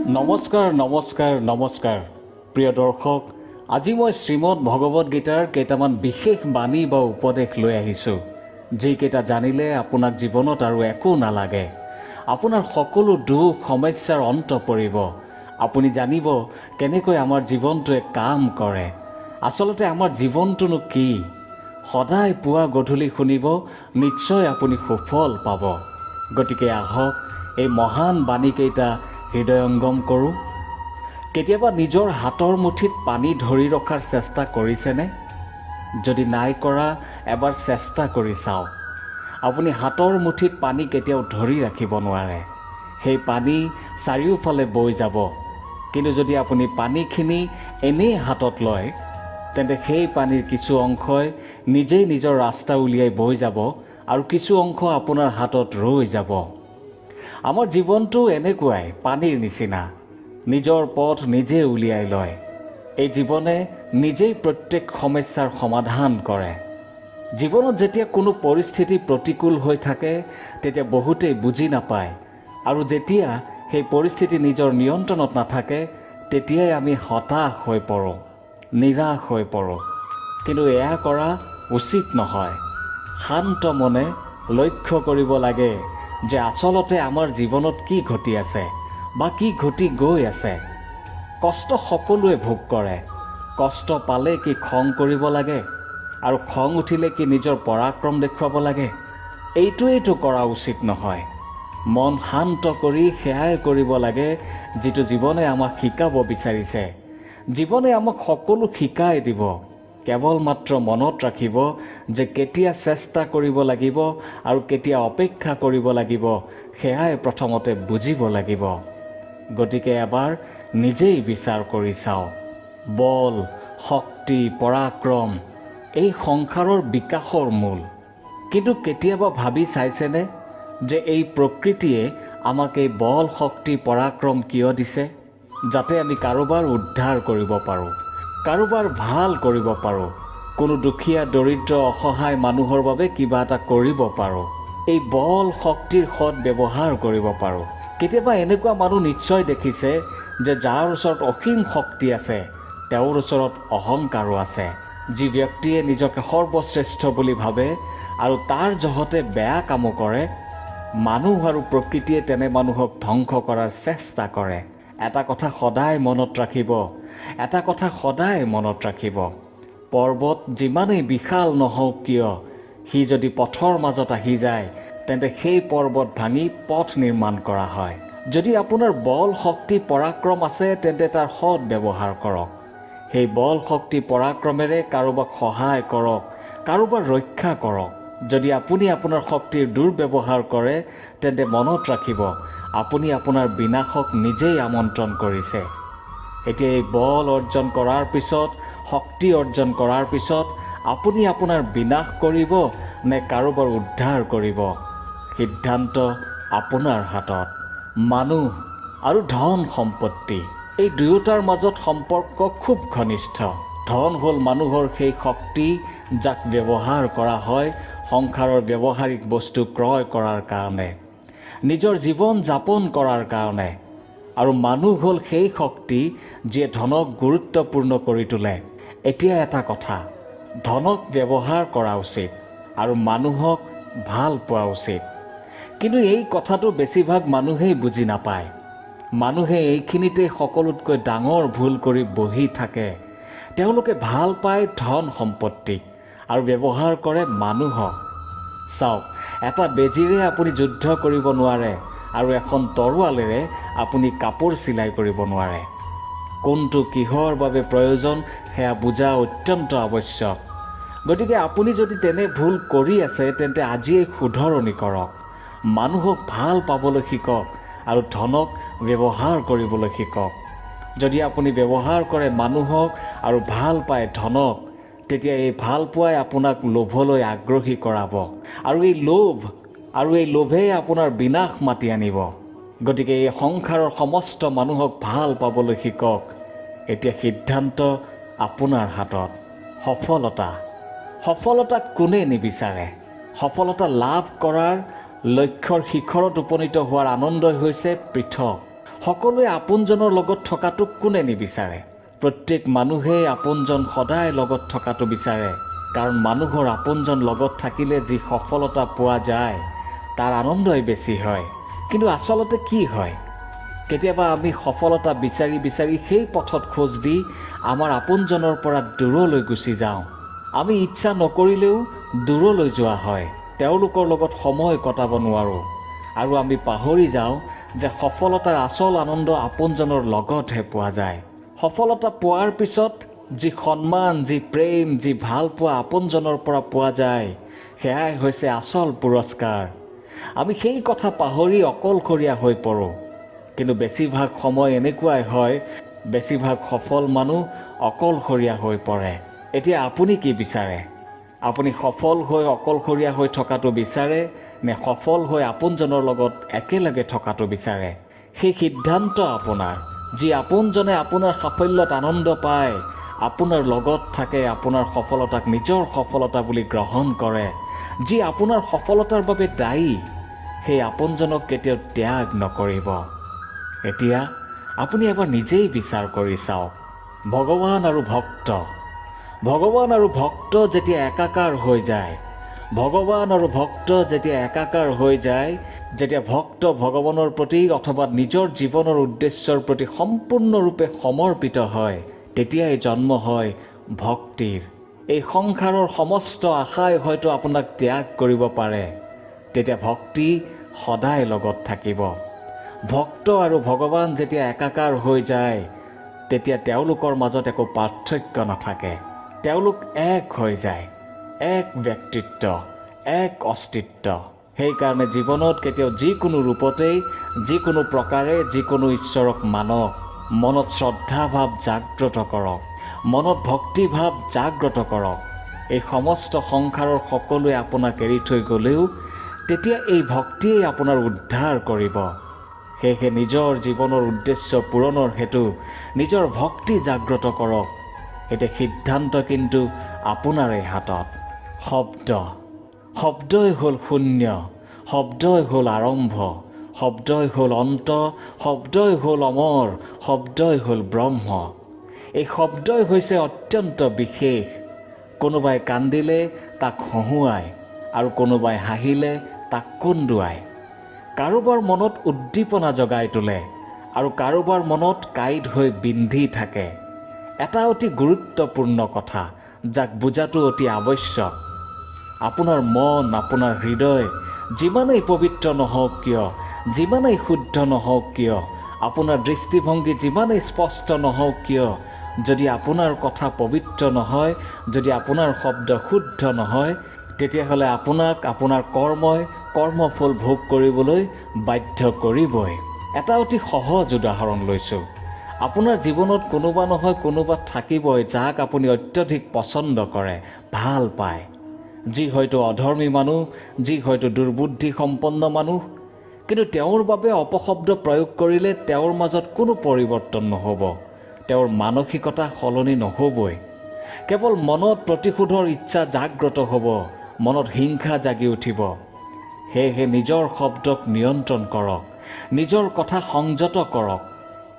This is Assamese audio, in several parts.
নমস্কাৰ নমস্কাৰ নমস্কাৰ প্ৰিয় দৰ্শক, আজি মই শ্ৰীমদ ভগৱদ গীতাৰ কেইটামান বিশেষ বাণী বা উপদেশ লৈ আহিছোঁ, যিকেইটা জানিলে আপোনাক জীৱনত আৰু একো নালাগে। আপোনাৰ সকলো দুখ সমস্যাৰ অন্ত পৰিব। আপুনি জানিব কেনেকৈ আমাৰ জীৱনটোৱে কাম কৰে। আচলতে আমাৰ জীৱনটোনো কি? সদায় পুৱা গধূলি শুনিব, নিশ্চয় আপুনি সুফল পাব। গতিকে আহক এই মহান বাণীকেইটা হৃদয়ংগম কৰোঁ। কেতিয়াবা নিজৰ হাতৰ মুঠিত পানী ধৰি ৰখাৰ চেষ্টা কৰিছেনে? যদি নাই কৰা, এবাৰ চেষ্টা কৰি চাওক। আপুনি হাতৰ মুঠিত পানী কেতিয়াও ধৰি ৰাখিব নোৱাৰে। সেই পানী চাৰিওফালে বৈ যাব। কিন্তু যদি আপুনি পানীখিনি এনেই হাতত লয়, তেন্তে সেই পানীৰ কিছু অংশই নিজেই নিজৰ ৰাস্তা উলিয়াই বৈ যাব আৰু কিছু অংশ আপোনাৰ হাতত ৰৈ যাব। আমাৰ জীৱনটো এনেকুৱাই, পানীৰ নিচিনা, নিজৰ পথ নিজে উলিয়াই লয়। এই জীৱনে নিজেই প্ৰত্যেক সমস্যাৰ সমাধান কৰে। জীৱনত যেতিয়া কোনো পৰিস্থিতি প্ৰতিকূল হৈ থাকে, তেতিয়া বহুতেই বুজি নাপায়, আৰু যেতিয়া সেই পৰিস্থিতি নিজৰ নিয়ন্ত্ৰণত নাথাকে, তেতিয়াই আমি হতাশ হৈ পৰোঁ, নিৰাশ হৈ পৰোঁ। কিন্তু এয়া কৰা উচিত নহয়। শান্ত মনে লক্ষ্য কৰিব লাগে যে আচলতে আমাৰ জীৱনত কি ঘটি আছে বা কি ঘটি গৈ আছে। কষ্ট সকলোৱে ভোগ কৰে। কষ্ট পালে কি খং কৰিব লাগে, আৰু খং উঠিলে কি নিজৰ পৰাক্ৰম দেখুৱাব লাগে? এইটোৱেইটো কৰা উচিত নহয়। মন শান্ত কৰি সেয়াই কৰিব লাগে যিটো জীৱনে আমাক শিকাব বিচাৰিছে। জীৱনে আমাক সকলো শিকাই দিব। কেৱল মাত্ৰ মনত ৰাখিব যে কেতিয়া চেষ্টা কৰিব লাগিব আৰু কেতিয়া অপেক্ষা কৰিব লাগিব, সেয়াই প্ৰথমতে বুজিব লাগিব। গতিকে এবাৰ নিজেই বিচাৰ কৰি চাওক। বল, শক্তি, পৰাক্ৰম এই সংসাৰৰ বিকাশৰ মূল। কিন্তু কেতিয়াবা ভাবি চাইছেনে যে এই প্ৰকৃতিয়ে আমাক এই বল, শক্তি, পৰাক্ৰম কিয় দিছে? যাতে আমি কাৰোবাৰ উদ্ধাৰ কৰিব পাৰোঁ, কাৰোবাৰ ভাল কৰিব পাৰোঁ, কোনো দুখীয়া, দৰিদ্ৰ, অসহায় মানুহৰ বাবে কিবা এটা কৰিব পাৰোঁ। এই বল, শক্তিৰ সৎ ব্যৱহাৰ কৰিব পাৰোঁ। কেতিয়াবা এনেকুৱা মানুহ নিশ্চয় দেখিছে যে যাৰ ওচৰত অসীম শক্তি আছে, তেওঁৰ ওচৰত অহংকাৰো আছে। যি ব্যক্তিয়ে নিজকে সৰ্বশ্ৰেষ্ঠ বুলি ভাবে আৰু তাৰ জহতে বেয়া কামো কৰে, মানুহ আৰু প্ৰকৃতিয়ে তেনে মানুহক ধ্বংস কৰাৰ চেষ্টা কৰে। এটা কথা সদায় মনত ৰাখিব, এটা কথা সদায় মনত ৰাখিব। পৰ্বত যিমানেই বিশাল নহওক কিয়, সি যদি পথৰ মাজত আহি যায়, তেন্তে সেই পৰ্বত ভাঙি পথ নিৰ্মাণ কৰা হয়। যদি আপোনাৰ বল, শক্তি, পৰাক্ৰম আছে, তেন্তে তাৰ সৎ ব্যৱহাৰ কৰক। সেই বল, শক্তি, পৰাক্ৰমেৰে কাৰোবাক সহায় কৰক, কাৰোবাক ৰক্ষা কৰক। যদি আপুনি আপোনাৰ শক্তিৰ দুৰ্ব্যৱহাৰ কৰে, তেন্তে মনত ৰাখিব, আপুনি আপোনাৰ বিনাশক নিজেই আমন্ত্ৰণ কৰিছে। এতিয়া এই বল অৰ্জন কৰাৰ পিছত, শক্তি অৰ্জন কৰাৰ পিছত আপুনি আপোনাৰ বিনাশ কৰিব নে কাৰোবাৰ উদ্ধাৰ কৰিব? সিদ্ধান্ত আপোনাৰ হাতত। মানুহ আৰু ধন সম্পত্তি, এই দুয়োটাৰ মাজত সম্পৰ্ক খুব ঘনিষ্ঠ। ধন হ'ল মানুহৰ সেই শক্তি যাক ব্যৱহাৰ কৰা হয় সংসাৰৰ ব্যৱহাৰিক বস্তু ক্ৰয় কৰাৰ কাৰণে, নিজৰ জীৱন যাপন কৰাৰ কাৰণে। আৰু মানুহ হ'ল সেই শক্তি যিয়ে ধনক গুৰুত্বপূৰ্ণ কৰি তোলে। এতিয়া এটা কথা, ধনক ব্যৱহাৰ কৰা উচিত আৰু মানুহক ভাল পোৱা উচিত। কিন্তু এই কথাটো বেছিভাগ মানুহেই বুজি নাপায়। মানুহে এইখিনিতে সকলোতকৈ ডাঙৰ ভুল কৰি বহি থাকে। তেওঁলোকে ভাল পায় ধন সম্পত্তিক আৰু ব্যৱহাৰ কৰে মানুহক। চাওক, এটা বেজীৰে আপুনি যুদ্ধ কৰিব নোৱাৰে আৰু এখন তৰোৱালেৰে আপুনি কাপোৰ চিলাই কৰিব নোৱাৰে। কোনটো কিহৰ বাবে প্ৰয়োজন সেয়া বুজা অত্যন্ত আৱশ্যক। গতিকে আপুনি যদি তেনে ভুল কৰি আছে, তেন্তে আজিয়েই শুধৰণি কৰক। মানুহক ভাল পাবলৈ শিকক আৰু ধনক ব্যৱহাৰ কৰিবলৈ শিকক। যদি আপুনি ব্যৱহাৰ কৰে মানুহক আৰু ভাল পায় ধনক, তেতিয়া এই ভাল পোৱাই আপোনাক লোভলৈ আগ্ৰহী কৰাব, আৰু এই লোভেই আপোনাৰ বিনাশ মাতি আনিব। গতিকে এই সংসাৰৰ সমস্ত মানুহক ভাল পাবলৈ শিকক। এতিয়া সিদ্ধান্ত আপোনাৰ হাতত। সফলতাক কোনে নিবিচাৰে? সফলতা লাভ কৰাৰ লক্ষ্যৰ শিখৰত উপনীত হোৱাৰ আনন্দই হৈছে পৃথক। সকলোৱে আপোনজনৰ লগত থকাটো কোনে নিবিচাৰে? প্ৰত্যেক মানুহেই আপোনজন সদায় লগত থকাটো বিচাৰে, কাৰণ মানুহৰ আপোনজন লগত থাকিলে যি সফলতা পোৱা যায় তাৰ আনন্দই বেছি হয়। কিন্তু আচলতে কি হয়, কেতিয়াবা আমি সফলতা বিচাৰি বিচাৰি সেই পথত খোজ দি আমাৰ আপোনজনৰ পৰা দূৰলৈ গুচি যাওঁ। আমি ইচ্ছা নকৰিলেও দূৰলৈ যোৱা হয়, তেওঁলোকৰ লগত সময় কটাব নোৱাৰোঁ, আৰু আমি পাহৰি যাওঁ যে সফলতাৰ আচল আনন্দ আপোনজনৰ লগতহে পোৱা যায়। সফলতা পোৱাৰ পিছত যি সন্মান, যি প্ৰেম, যি ভালপোৱা আপোনজনৰ পৰা পোৱা যায়, সেয়াই হৈছে আচল পুৰস্কাৰ। আমি সেই কথা পাহৰি অকলশৰীয়া হৈ পৰোঁ। কিন্তু বেছিভাগ সময় এনেকুৱাই হয়, বেছিভাগ সফল মানুহ অকলশৰীয়া হৈ পৰে। এতিয়া আপুনি কি বিচাৰে? আপুনি সফল হৈ অকলশৰীয়া হৈ থকাটো বিচাৰে নে সফল হৈ আপোনজনৰ লগত একেলগে থকাটো বিচাৰে? সেই সিদ্ধান্ত আপোনাৰ। যি আপোনজনে আপোনাৰ সাফল্যত আনন্দ পায়, আপোনাৰ লগত থাকে, আপোনাৰ সফলতাক নিজৰ সফলতা বুলি গ্ৰহণ কৰে, যি আপোনাৰ সফলতাৰ বাবে দায়ী, সেই আপোনজনক কেতিয়াও ত্যাগ নকৰিব। এতিয়া আপুনি এবাৰ নিজেই বিচাৰ কৰি চাওক। ভগৱান আৰু ভক্ত যেতিয়া একাকাৰ হৈ যায়, যেতিয়া ভক্ত ভগৱানৰ প্ৰতি অথবা নিজৰ জীৱনৰ উদ্দেশ্যৰ প্ৰতি সম্পূৰ্ণৰূপে সমৰ্পিত হয়, তেতিয়াই জন্ম হয় ভক্তিৰ। এই সংসাৰৰ সমস্ত আশাই হয়তো আপোনাক ত্যাগ কৰিব পাৰে, তেতিয়া ভক্তি সদায় লগত থাকিব। ভক্ত আৰু ভগৱান যেতিয়া একাকাৰ হৈ যায়, তেতিয়া তেওঁলোকৰ মাজত একো পাৰ্থক্য নাথাকে। তেওঁলোক এক হৈ যায়, এক ব্যক্তিত্ব, এক অস্তিত্ব। সেইকাৰণে জীৱনত কেতিয়াও যিকোনো ৰূপতেই, যিকোনো প্ৰকাৰে, যিকোনো ঈশ্বৰক মানক। মনত শ্ৰদ্ধাভাৱ জাগ্ৰত কৰক, মনত ভক্তিভাৱ জাগ্ৰত কৰক। এই সমস্ত সংসাৰৰ সকলোৱে আপোনাক এৰি থৈ গ'লেও তেতিয়া এই ভক্তিয়েই আপোনাৰ উদ্ধাৰ কৰিব। সেয়েহে নিজৰ জীৱনৰ উদ্দেশ্য পূৰণৰ হেতু নিজৰ ভক্তি জাগ্ৰত কৰক। এতিয়া সিদ্ধান্ত কিন্তু আপোনাৰে হাতত। শব্দই হ'ল শূন্য, শব্দই হ'ল আৰম্ভ, শব্দই হ'ল অন্ত, শব্দই হ'ল অমৰ, শব্দই হ'ল ব্ৰহ্ম। এই শব্দই হৈছে অত্যন্ত বিশেষ। কোনোবাই কান্দিলে তাক হহুৱায় আৰু কোনোবাই হাঁহিলে তাক কন্দুৱায়। কাৰোবাৰ মনত উদ্দীপনা জগাই তোলে আৰু কাৰোবাৰ মনত কাঁইট হৈ বিন্ধি থাকে। এটা অতি গুৰুত্বপূৰ্ণ কথা, যাক বুজাটো অতি আৱশ্যক। আপোনাৰ মন, আপোনাৰ হৃদয় যিমানেই পবিত্ৰ নহওক কিয়, যিমানেই শুদ্ধ নহওক কিয়, আপোনাৰ দৃষ্টিভংগী যিমানেই স্পষ্ট নহওক কিয়, যদি আপোনাৰ কথা পবিত্ৰ নহয়, যদি আপোনাৰ শব্দ শুদ্ধ নহয়, তেতিয়াহ'লে আপোনাক আপোনাৰ কৰ্মফল ভোগ কৰিবলৈ বাধ্য কৰিবই। এটা অতি সহজ উদাহৰণ লৈছোঁ। আপোনাৰ জীৱনত কোনোবা নহয় কোনোবা থাকিবই যাক আপুনি অত্যধিক পচন্দ কৰে, ভাল পায়। যি হয়তো অধৰ্মী মানুহ, যি হয়তো দুৰ্বুদ্ধি সম্পন্ন মানুহ, কিন্তু তেওঁৰ বাবে অপশব্দ প্ৰয়োগ কৰিলে তেওঁৰ মাজত কোনো পৰিৱৰ্তন নহ'ব, তেওঁৰ মানসিকতা সলনি নহ'বই। কেৱল মনত প্ৰতিশোধৰ ইচ্ছা জাগ্ৰত হ'ব, মনত হিংসা জাগি উঠিব। সেয়েহে নিজৰ শব্দক নিয়ন্ত্ৰণ কৰক, নিজৰ কথা সংযত কৰক।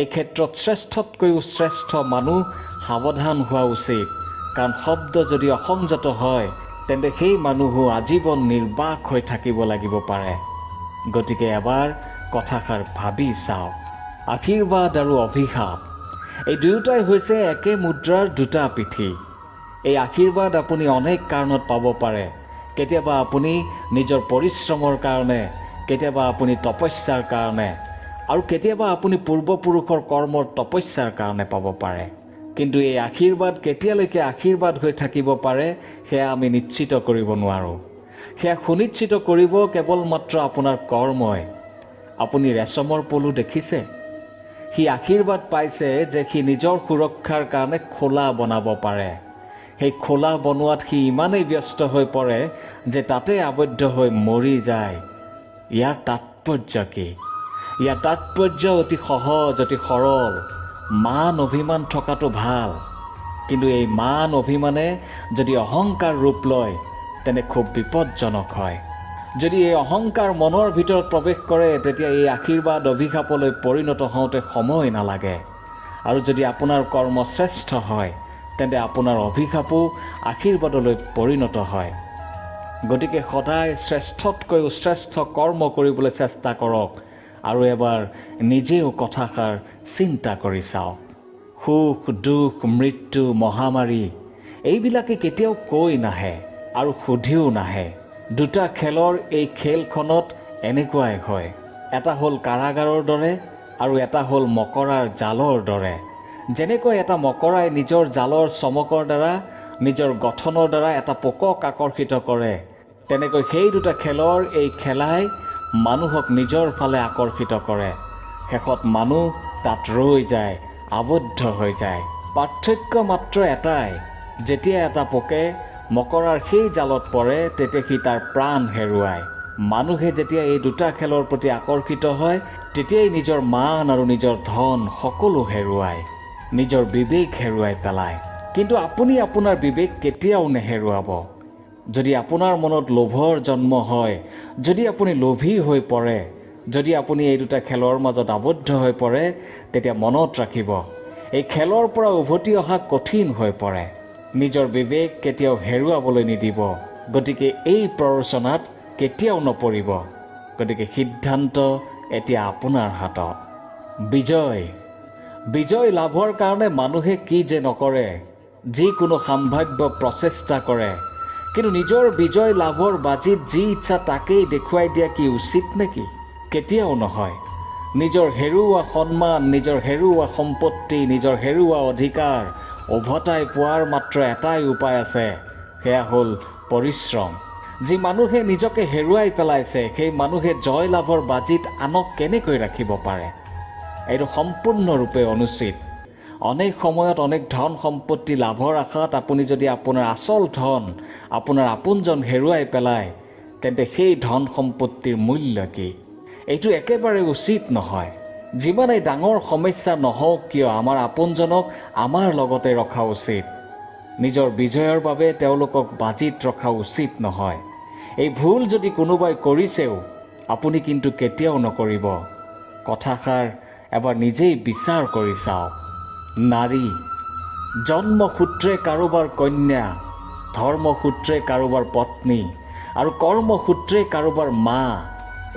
এই ক্ষেত্ৰত শ্ৰেষ্ঠতকৈও শ্ৰেষ্ঠ মানুহ সাৱধান হোৱা উচিত, কাৰণ শব্দ যদি অসংযত হয়, তেন্তে সেই মানুহো আজীৱন নিৰ্বাক হৈ থাকিব লাগিব পাৰে। গতিকে এবাৰ কথাষাৰ ভাবি চাওক। আশীৰ্বাদ আৰু অভিশাপ, এই দুয়োটাই হৈছে একে মুদ্ৰাৰ দুটা পিঠি। এই আশীৰ্বাদ আপুনি অনেক কাৰণত পাব পাৰে। কেতিয়াবা আপুনি নিজৰ পৰিশ্ৰমৰ কাৰণে, কেতিয়াবা আপুনি তপস্যাৰ কাৰণে, আৰু কেতিয়াবা আপুনি পূৰ্বপুৰুষৰ কৰ্মৰ তপস্যাৰ কাৰণে পাব পাৰে। কিন্তু এই আশীৰ্বাদ কেতিয়ালৈকে আশীৰ্বাদ হৈ থাকিব পাৰে, সেয়া আমি নিশ্চিত কৰিব নোৱাৰোঁ। সেয়া সুনিশ্চিত কৰিব কেৱল মাত্ৰ আপোনাৰ কৰ্মই। আপুনি ৰেচমৰ পলু দেখিছে? সি আশীৰ্বাদ পাইছে যে সি নিজৰ সুৰক্ষাৰ কাৰণে খোলা বনাব পাৰে। সেই খোলা বনোৱাত সি ইমানেই ব্যস্ত হৈ পৰে যে তাতে আবদ্ধ হৈ মৰি যায়। ইয়াৰ তাৎপৰ্য কি? ইয়াৰ তাৎপৰ্য অতি সহজ, অতি সৰল। মান অভিমান থকাটো ভাল, কিন্তু এই মান অভিমানে যদি অহংকাৰ ৰূপ লয়, তেনে খুব বিপদজনক হয়। যদি এই অহংকাৰ মনৰ ভিতৰত প্ৰৱেশ কৰে তেতিয়া এই আশীৰ্বাদ অভিশাপলৈ পৰিণত হওঁতে সময় নালাগে। আৰু যদি আপোনাৰ কৰ্ম শ্ৰেষ্ঠ হয় তেন্তে আপোনাৰ অভিশাপো আশীৰ্বাদলৈ পৰিণত হয়। গতিকে সদায় শ্ৰেষ্ঠতকৈও শ্ৰেষ্ঠ কৰ্ম কৰিবলৈ চেষ্টা কৰক আৰু এবাৰ নিজেও কথাষাৰ চিন্তা কৰি চাওক। সুখ দুখ মৃত্যু মহামাৰী এইবিলাকে কেতিয়াও কৈ নাহে আৰু সুধিও নাহে। দুটা খেলৰ এই খেলখনত এনেকুৱাই হয়। এটা হ'ল কাৰাগাৰৰ দৰে আৰু এটা হ'ল মকৰাৰ জালৰ দৰে। যেনেকৈ এটা মকৰাই নিজৰ জালৰ চমকৰ দ্বাৰা নিজৰ গঠনৰ দ্বাৰা এটা পোকক আকৰ্ষিত কৰে, তেনেকৈ সেই দুটা খেলৰ এই খেলাই মানুহক নিজৰ ফালে আকৰ্ষিত কৰে। শেষত মানুহ তাত ৰৈ যায়, আবদ্ধ হৈ যায়। পাৰ্থক্য মাত্ৰ এটাই, যেতিয়া এটা পোকে মকৰাৰ সেই জালত পৰে তেতিয়া সি তাৰ প্ৰাণ হেৰুৱায়। মানুহে যেতিয়া এই দুটা খেলৰ প্ৰতি আকৰ্ষিত হয় তেতিয়াই নিজৰ মান আৰু নিজৰ ধন সকলো হেৰুৱায়, নিজৰ বিবেক হেৰুৱাই পেলায়। কিন্তু আপুনি আপোনাৰ বিবেক কেতিয়াও নেহেৰুৱাব। যদি আপোনাৰ মনত লোভৰ জন্ম হয়, যদি আপুনি লোভী হৈ পৰে, যদি আপুনি এই দুটা খেলৰ মাজত আবদ্ধ হৈ পৰে, তেতিয়া মনত ৰাখিব এই খেলৰ পৰা উভতি অহা কঠিন হৈ পৰে। নিজৰ বিবেক কেতিয়াও হেৰুৱাবলৈ নিদিব। গতিকে এই প্ৰৰোচনাত কেতিয়াও নপৰিব। গতিকে সিদ্ধান্ত এতিয়া আপোনাৰ হাতত। বিজয় লাভৰ কাৰণে মানুহে কি যে নকৰে, যিকোনো সম্ভাৱ্য প্ৰচেষ্টা কৰে। কিন্তু নিজৰ বিজয় লাভৰ বাজিত যি ইচ্ছা তাকেই দেখুৱাই দিয়া কি উচিত নেকি? কেতিয়াও নহয়। নিজৰ হেৰুওৱা সন্মান, নিজৰ হেৰুওৱা সম্পত্তি, নিজৰ হেৰুওৱা অধিকাৰ উভতাই পোৱাৰ মাত্ৰ এটাই উপায় আছে, সেয়া হ'ল পৰিশ্ৰম। যি মানুহে নিজকে হেৰুৱাই পেলাইছে সেই মানুহে জয় লাভৰ বাজিত আনক কেনেকৈ ৰাখিব পাৰে? এইটো সম্পূৰ্ণৰূপে অনুচিত। অনেক সময়ত অনেক ধন সম্পত্তি লাভৰ আশাত আপুনি যদি আপোনাৰ আচল ধন, আপোনাৰ আপোনজন হেৰুৱাই পেলায়, তেন্তে সেই ধন সম্পত্তিৰ মূল্য কি? এইটো একেবাৰে উচিত নহয়। যিমানেই ডাঙৰ সমস্যা নহওক কিয় আমাৰ আপোনজনক আমাৰ লগতে ৰখা উচিত। নিজৰ বিজয়ৰ বাবে তেওঁলোকক বাজিত ৰখা উচিত নহয়। এই ভুল যদি কোনোবাই কৰিছেও আপুনি কিন্তু কেতিয়াও নকৰিব। কথাষাৰ এবাৰ নিজেই বিচাৰ কৰি চাওক। নাৰী জন্মসূত্ৰে কাৰোবাৰ কন্যা, ধৰ্মসূত্ৰে কাৰোবাৰ পত্নী আৰু কৰ্মসূত্ৰে কাৰোবাৰ মা।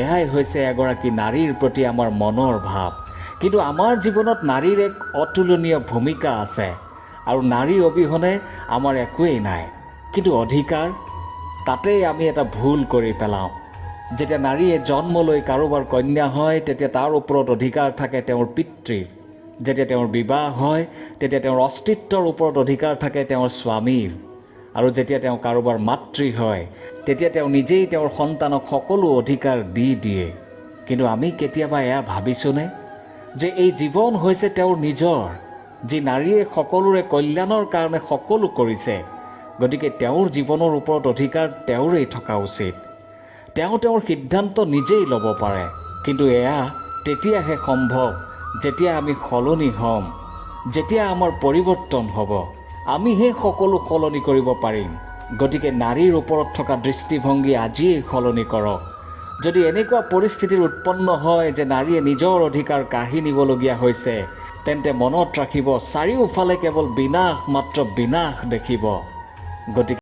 এয়াই হৈছে এগৰাকী নাৰীৰ প্ৰতি আমাৰ মনৰ ভাৱ। কিন্তু আমাৰ জীৱনত নাৰীৰ এক অতুলনীয় ভূমিকা আছে আৰু নাৰী অবিহনে আমাৰ একোৱেই নাই। কিন্তু অধিকাৰ, তাতেই আমি এটা ভুল কৰি পেলাওঁ। যেতিয়া নাৰীয়ে জন্ম লৈ কাৰোবাৰ কন্যা হয় তেতিয়া তাৰ ওপৰত অধিকাৰ থাকে তেওঁৰ পিতৃৰ। যেতিয়া তেওঁৰ বিবাহ হয় তেতিয়া তেওঁৰ অস্তিত্বৰ ওপৰত অধিকাৰ থাকে তেওঁৰ স্বামীৰ। আৰু যেতিয়া তেওঁ কাৰোবাৰ মাতৃ হয় তেতিয়া তেওঁ নিজেই তেওঁৰ সন্তানক সকলো অধিকাৰ দি দিয়ে। কিন্তু আমি কেতিয়াবা এয়া ভাবিছোঁনে যে এই জীৱন হৈছে তেওঁৰ নিজৰ, যি নাৰীয়ে সকলোৰে কল্যাণৰ কাৰণে সকলো কৰিছে, গতিকে তেওঁৰ জীৱনৰ ওপৰত অধিকাৰ তেওঁৰেই থকা উচিত। তেওঁ তেওঁৰ সিদ্ধান্ত নিজেই ল'ব পাৰে। কিন্তু এয়া তেতিয়াহে সম্ভৱ যেতিয়া আমি সলনি হ'ম, যেতিয়া আমাৰ পৰিৱৰ্তন হ'ব। আমিহে সকলো সলনি কৰিব পাৰিম। গতিকে নাৰীৰ ওপৰত থকা দৃষ্টিভংগী আজিয়েই সলনি কৰক। যদি এনেকুৱা পৰিস্থিতিৰ উৎপন্ন হয় যে নাৰীয়ে নিজৰ অধিকাৰ কাঢ়ি নিবলগীয়া হৈছে, তেন্তে মনত ৰাখিব চাৰিওফালে কেৱল বিনাশ, মাত্ৰ বিনাশ দেখিব। গতিকে